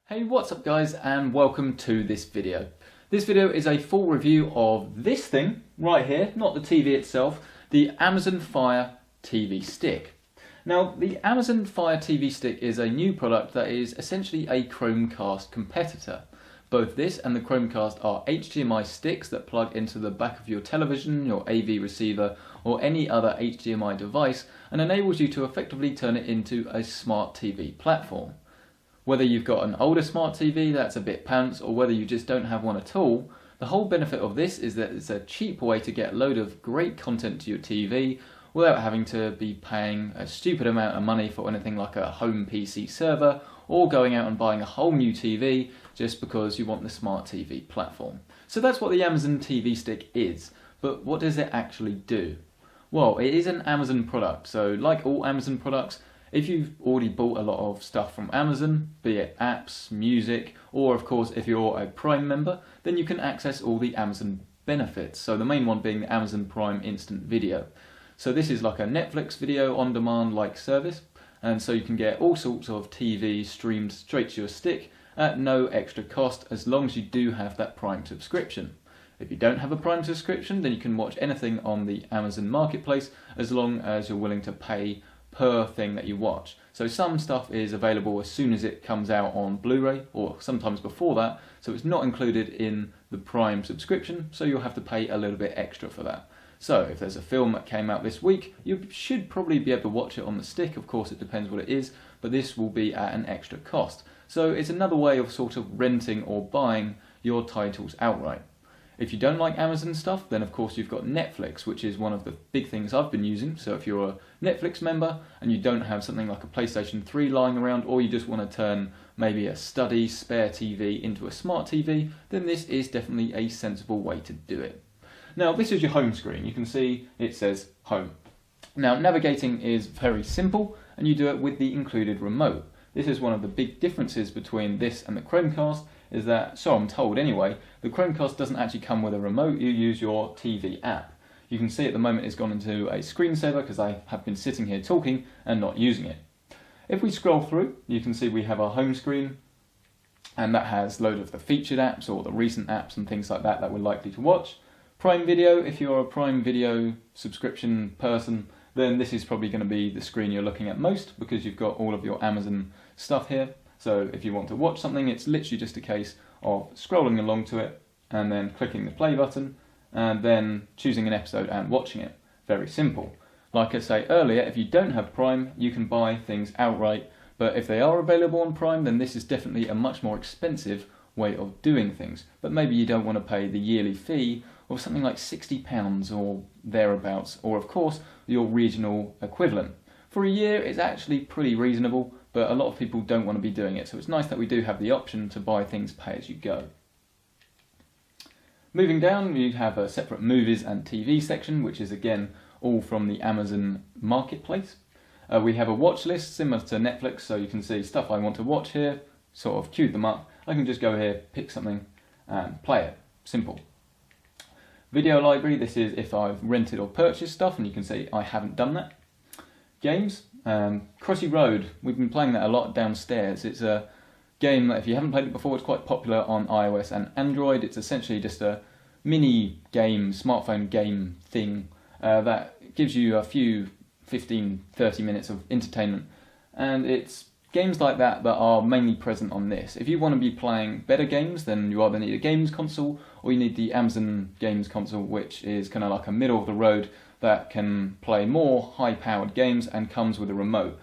Hey, what's up guys, and welcome to this video. This video is a full review of this thing right here, not the TV itself, the Amazon Fire TV Stick. Now, the Amazon Fire TV Stick is a new product that is essentially a Chromecast competitor. Both this and the Chromecast are HDMI sticks that plug into the back of your television, your AV receiver, or any other HDMI device, and enables you to effectively turn it into a smart TV platform. Whether you've got an older smart TV that's a bit pants, or whether you just don't have one at all, the whole benefit of this is that it's a cheap way to get a load of great content to your TV without having to be paying a stupid amount of money for anything like a home PC server or going out and buying a whole new TV just because you want the smart TV platform. So that's what the Amazon TV Stick is, but what does it actually do? Well, it is an Amazon product, so like all Amazon products, if you've already bought a lot of stuff from Amazon, be it apps, music, or of course if you're a Prime member, then you can access all the Amazon benefits. So the main one being the Amazon Prime Instant Video. So this is like a Netflix video on demand like service, and so you can get all sorts of TV streamed straight to your stick at no extra cost as long as you do have that Prime subscription. If you don't have a Prime subscription, then you can watch anything on the Amazon Marketplace as long as you're willing to pay per thing that you watch. So some stuff is available as soon as it comes out on Blu-ray, or sometimes before that, so it's not included in the Prime subscription, so you'll have to pay a little bit extra for that. So if there's a film that came out this week, you should probably be able to watch it on the stick. Of course it depends what it is, but this will be at an extra cost. So it's another way of sort of renting or buying your titles outright. If you don't like Amazon stuff, then of course you've got Netflix, which is one of the big things I've been using. So if you're a Netflix member and you don't have something like a PlayStation 3 lying around, or you just want to turn maybe a study spare TV into a smart TV, then this is definitely a sensible way to do it. Now this is your home screen. You can see it says home. Now navigating is very simple, and you do it with the included remote. This is one of the big differences between this and the Chromecast, is that, so I'm told anyway, the Chromecast doesn't actually come with a remote, you use your TV app. You can see at the moment it's gone into a screensaver because I have been sitting here talking and not using it. If we scroll through, you can see we have our home screen, and that has a load of the featured apps or the recent apps and things like that that we're likely to watch. Prime Video, if you're a Prime Video subscription person, then this is probably going to be the screen you're looking at most because you've got all of your Amazon stuff here. So if you want to watch something, it's literally just a case of scrolling along to it and then clicking the play button and then choosing an episode and watching it. Very simple. Like I say earlier, if you don't have Prime, you can buy things outright, but if they are available on Prime, then this is definitely a much more expensive way of doing things. But maybe you don't want to pay the yearly fee of something like £60 or thereabouts, or of course your regional equivalent. For a year it's actually pretty reasonable, but a lot of people don't want to be doing it, so it's nice that we do have the option to buy things pay as you go. Moving down, you have a separate movies and TV section, which is again all from the Amazon Marketplace. We have a watch list similar to Netflix, so you can see stuff I want to watch here, sort of queued them up. I can just go here, pick something and play it. Simple. Video library, this is if I've rented or purchased stuff, and you can see I haven't done that. Games, Crossy Road, we've been playing that a lot downstairs. It's a game that if you haven't played it before, it's quite popular on iOS and Android. It's essentially just a mini game, smartphone game thing that gives you a few 15-30 minutes of entertainment, and it's games like that that are mainly present on this. If you want to be playing better games, then you either need a games console or you need the Amazon games console, which is kind of like a middle of the road that can play more high-powered games and comes with a remote.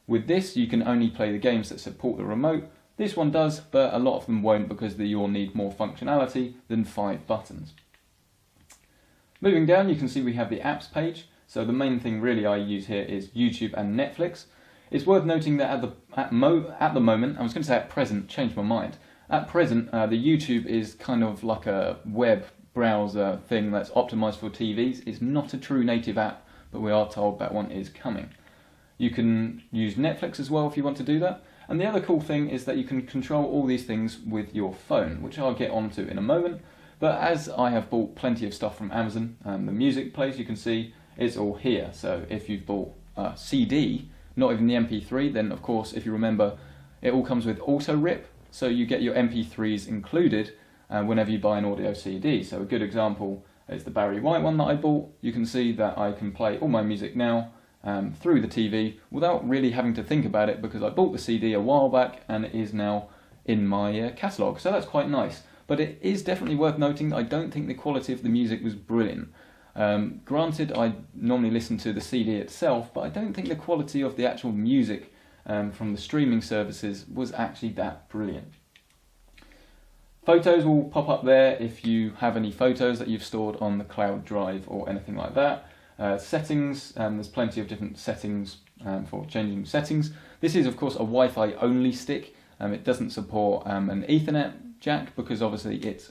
With this, you can only play the games that support the remote. This one does, but a lot of them won't because you'll need more functionality than 5 buttons. Moving down, you can see we have the apps page. So the main thing really I use here is YouTube and Netflix. It's worth noting that at the moment, I was going to say at present, changed my mind. At present, the YouTube is kind of like a web browser thing that's optimized for TVs. It's not a true native app, but we are told that one is coming. You can use Netflix as well if you want to do that. And the other cool thing is that you can control all these things with your phone, which I'll get onto in a moment. But as I have bought plenty of stuff from Amazon, and the music place, you can see it's all here. So if you've bought a CD, not even the MP3, then of course, if you remember, it all comes with auto rip. so you get your MP3s included whenever you buy an audio CD. So a good example is the Barry White one that I bought. You can see that I can play all my music now through the TV without really having to think about it, because I bought the CD a while back and it is now in my catalogue, so that's quite nice. But it is definitely worth noting that I don't think the quality of the music was brilliant. Granted, I normally listen to the CD itself, but I don't think the quality of the actual music from the streaming services was actually that brilliant. Photos will pop up there if you have any photos that you've stored on the cloud drive or anything like that. Settings, there's plenty of different settings for changing settings. This is of course a Wi-Fi only stick. It doesn't support an Ethernet jack because obviously it's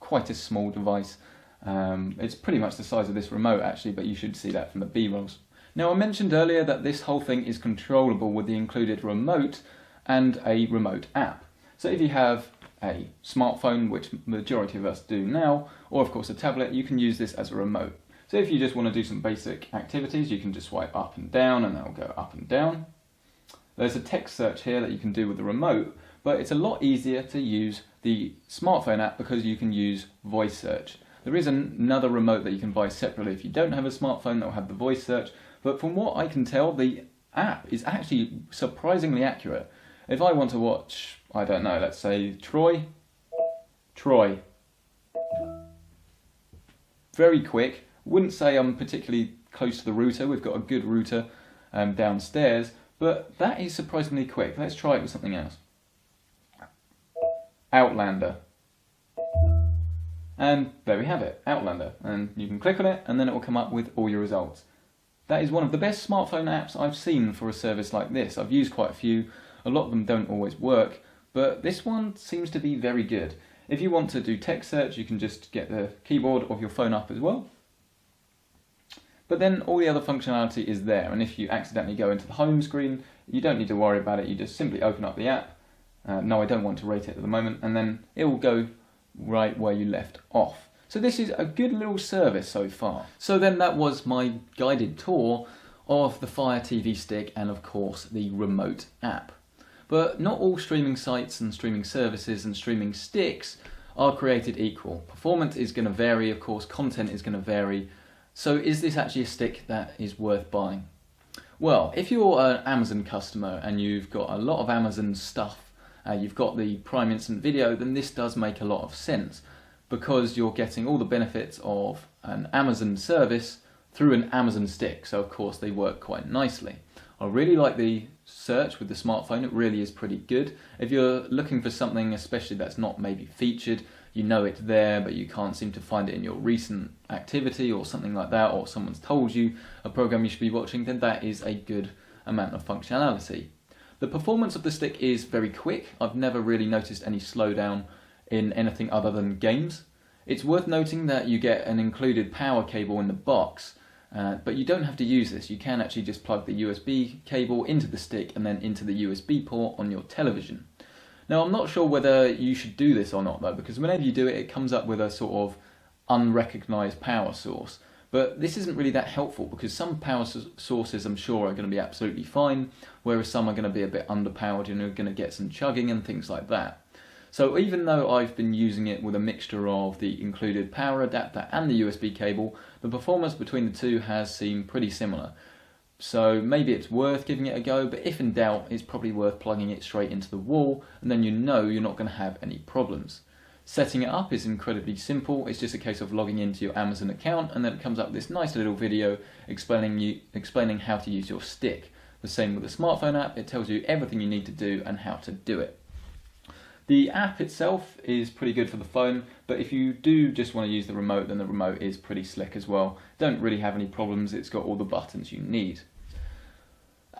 quite a small device. It's pretty much the size of this remote actually, but you should see that from the B-rolls. Now I mentioned earlier that this whole thing is controllable with the included remote and a remote app. So if you have a smartphone, which majority of us do now, or of course a tablet, you can use this as a remote. So if you just want to do some basic activities, you can just swipe up and down and that'll go up and down. There's a text search here that you can do with the remote, but it's a lot easier to use the smartphone app because you can use voice search. There is another remote that you can buy separately if you don't have a smartphone that will have the voice search, but from what I can tell, the app is actually surprisingly accurate. If I want to watch, I don't know, let's say Troy. Very quick. Wouldn't say I'm particularly close to the router. We've got a good router downstairs, but that is surprisingly quick. Let's try it with something else. Outlander. And there we have it, Outlander. And you can click on it and then it will come up with all your results. That is one of the best smartphone apps I've seen for a service like this. I've used quite a few. A lot of them don't always work, but this one seems to be very good. If you want to do text search, you can just get the keyboard of your phone up as well. But then all the other functionality is there, and if you accidentally go into the home screen, you don't need to worry about it. You just simply open up the app. No, I don't want to rate it at the moment, and then it will go right where you left off. So this is a good little service so far. So then that was my guided tour of the Fire TV Stick and of course the remote app. But not all streaming sites and streaming services and streaming sticks are created equal. Performance is going to vary, of course, content is going to vary. So is this actually a stick that is worth buying? Well, if you're an Amazon customer and you've got a lot of Amazon stuff, you've got the Prime Instant Video, then this does make a lot of sense because you're getting all the benefits of an Amazon service through an Amazon stick. So of course they work quite nicely. I really like the search with the smartphone. It really is pretty good. If you're looking for something especially that's not maybe featured, you know it's there but you can't seem to find it in your recent activity or something like that, or someone's told you a program you should be watching, then that is a good amount of functionality. The performance of the stick is very quick. I've never really noticed any slowdown in anything other than games. It's worth noting that you get an included power cable in the box, but you don't have to use this. You can actually just plug the USB cable into the stick and then into the USB port on your television. Now I'm not sure whether you should do this or not though, because whenever you do it, it comes up with a sort of unrecognised power source. But this isn't really that helpful because some power sources I'm sure are going to be absolutely fine, whereas some are going to be a bit underpowered and you're going to get some chugging and things like that. So even though I've been using it with a mixture of the included power adapter and the USB cable, the performance between the two has seemed pretty similar. So maybe it's worth giving it a go, but if in doubt, it's probably worth plugging it straight into the wall, and then you know you're not going to have any problems. Setting it up is incredibly simple. It's just a case of logging into your Amazon account, and then it comes up with this nice little video explaining how to use your stick. The same with the smartphone app. It tells you everything you need to do and how to do it. The app itself is pretty good for the phone, but if you do just want to use the remote, then the remote is pretty slick as well. Don't really have any problems. It's got all the buttons you need.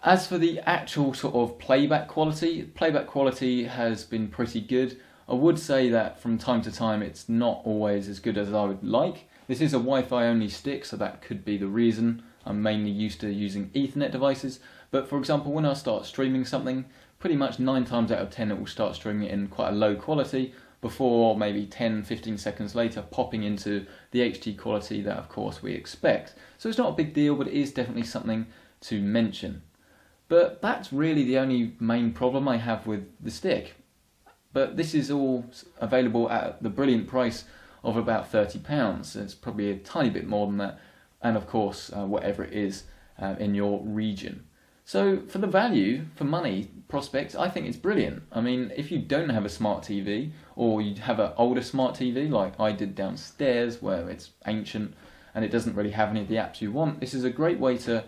As for the actual sort of playback quality has been pretty good. I would say that from time to time it's not always as good as I would like. This is a Wi-Fi only stick, so that could be the reason. I'm mainly used to using Ethernet devices, but for example when I start streaming something, pretty much 9 times out of 10 it will start streaming it in quite a low quality before maybe 10-15 seconds later popping into the HD quality that of course we expect. So it's not a big deal, but it is definitely something to mention. But that's really the only main problem I have with the stick. but this is all available at the brilliant price of about £30. It's probably a tiny bit more than that, and of course whatever it is in your region. So for the value for money prospect, I think it's brilliant. I mean, if you don't have a smart TV, or you have an older smart TV like I did downstairs where it's ancient and it doesn't really have any of the apps you want, this is a great way to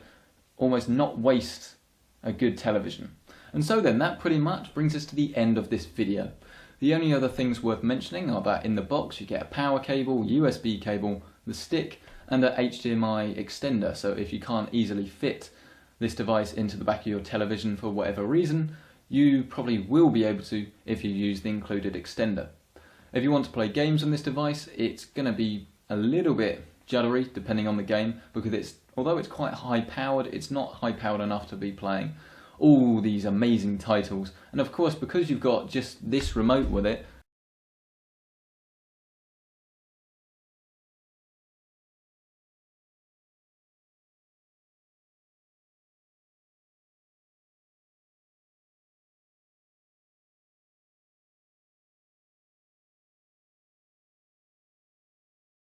almost not waste a good television. And so then that pretty much brings us to the end of this video. The only other things worth mentioning are that in the box you get a power cable, USB cable, the stick, and a HDMI extender. So if you can't easily fit this device into the back of your television for whatever reason, you probably will be able to if you use the included extender. If you want to play games on this device, it's going to be a little bit juddery depending on the game, because although it's quite high powered, it's not high powered enough to be playing all these amazing titles. And of course, because you've got just this remote with it,